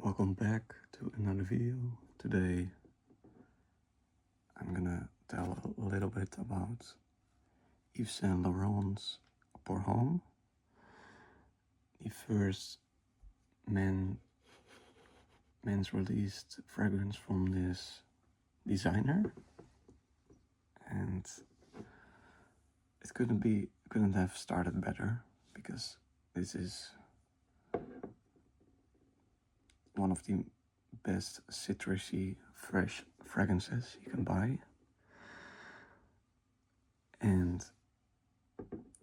Welcome back to another video. Today I'm gonna tell a little bit about Yves and Laurent's Pour Homme, the first men's released fragrance from this designer, and it couldn't have started better, because this is one of the best citrusy fresh fragrances you can buy. And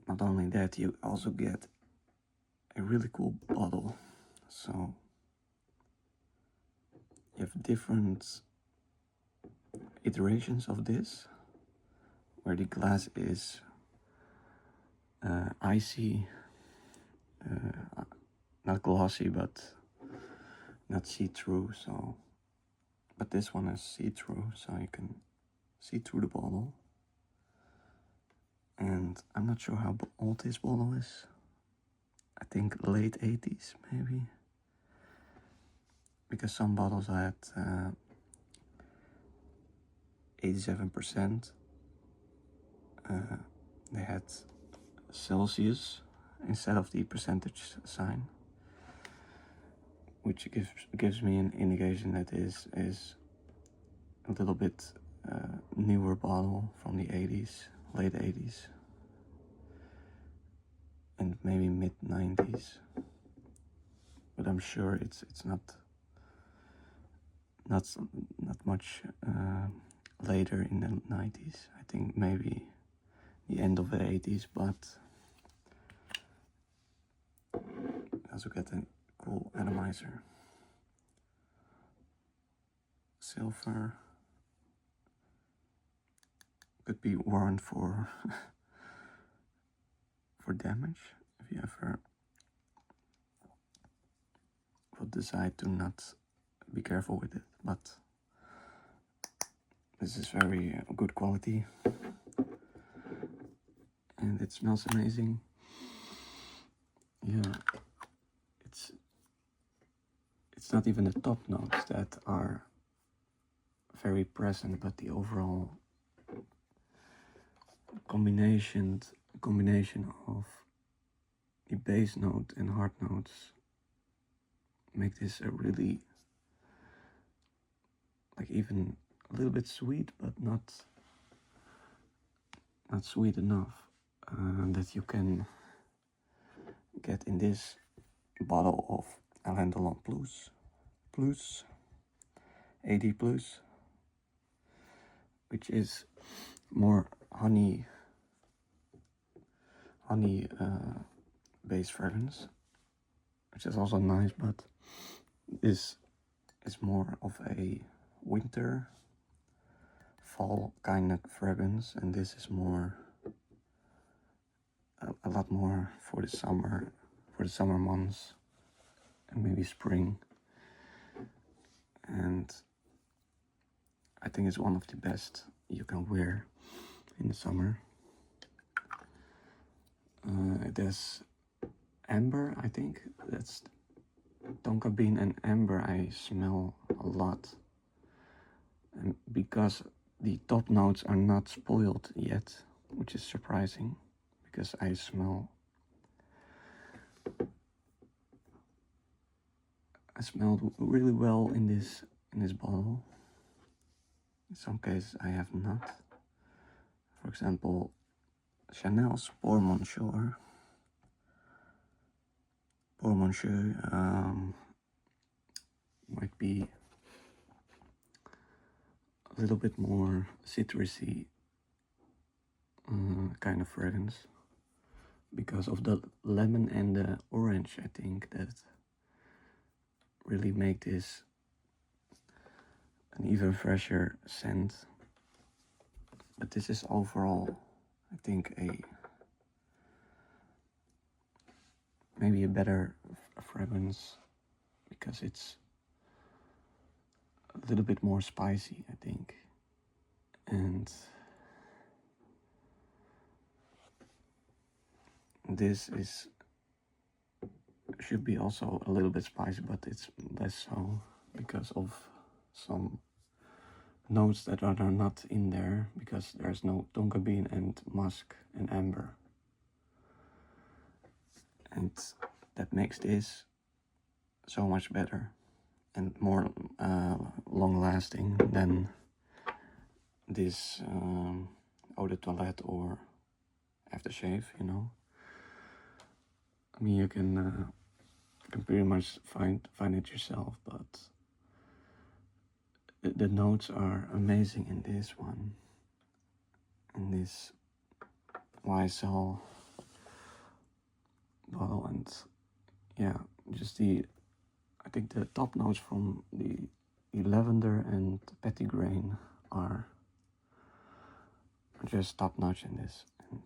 not only that, you also get a really cool bottle. So you have different iterations of this, where the glass is icy, not glossy, but not see-through. But this one is see-through, so you can see through the bottle. And I'm not sure how old this bottle is. I think late 80s maybe, because some bottles had 87%. They had Celsius instead of the percentage sign, which gives me an indication that this is a little bit newer bottle from the 80s, late 80s, and maybe mid 90s. But I'm sure it's not much later in the 90s. I think maybe the end of the 80s, but I also get a cool atomizer. Silver could be warned for for damage if you ever would decide to not be careful with it, but this is very good quality and it smells amazing. Yeah, it's not even the top notes that are very present, but the overall combination of the base note and hard notes make this a really, like, even a little bit sweet, but not sweet enough that you can get in this bottle of Alain Delon plus 80 plus, which is more honey based fragrance, which is also nice, but this is more of a winter fall kind of fragrance, and this is more a lot more for the summer months and maybe spring. And I think it's one of the best you can wear in the summer. There's amber, I think that's tonka bean and amber I smell a lot, and because the top notes are not spoiled yet, which is surprising, because I smelled really well in this bottle. In some cases I have not. For example, Chanel's Pour Monsieur might be a little bit more citrusy kind of fragrance, because of the lemon and the orange, I think, that really make this an even fresher scent. But this is overall, I think, maybe a better fragrance, because it's a little bit more spicy, I think. And this is should be also a little bit spicy, but it's less so because of some notes that are not in there, because there's no tonka bean and musk and amber, and that makes this so much better and more long lasting than this eau de toilette or aftershave, you know. I mean, you can pretty much find it yourself, but the notes are amazing in this one, in this YSL bottle. And yeah, just I think the top notes from the lavender and petitgrain are just top notch in this. And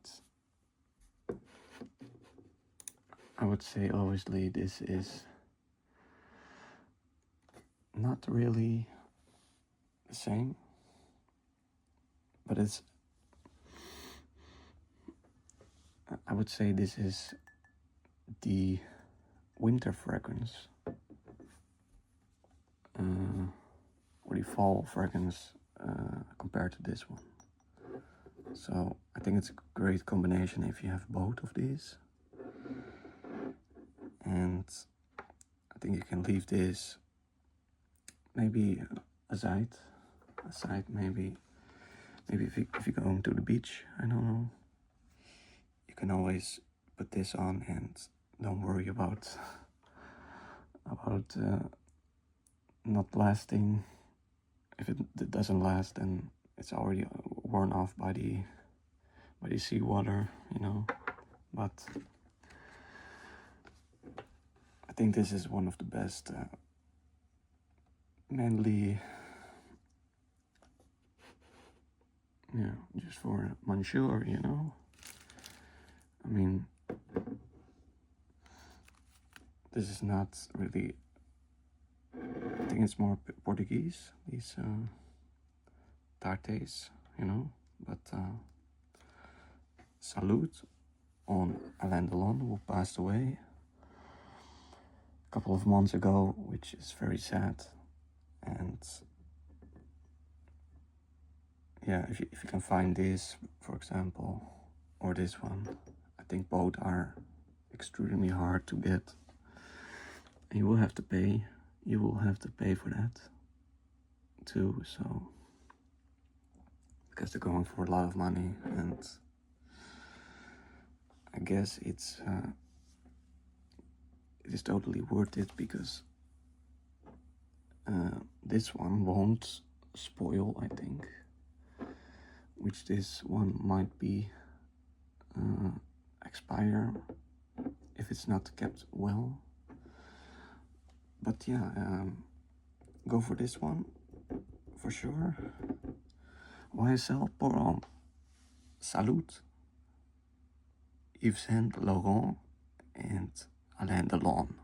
I would say obviously this is not really the same, but I would say this is the winter fragrance, or the fall fragrance compared to this one. So I think it's a great combination if you have both of these. And I think you can leave this maybe aside maybe if you're going to the beach, I don't know, you can always put this on and don't worry about not lasting. If it doesn't last, then it's already worn off by the seawater, you know. But I think this is one of the best manly, just for Manchur, you know. I mean, this is not really, I think it's more Portuguese, these tartes, you know. But salute on Alain Delon, who passed away a couple of months ago, which is very sad. And yeah, if you can find this, for example, or this one, I think both are extremely hard to get. And you will have to pay for that too, so, because they're going for a lot of money. And I guess it is totally worth it, because this one won't spoil, I think, which this one might be expire if it's not kept well. But yeah, go for this one for sure. YSL Pour Homme Salute, Yves, Laurent and Alain Delon.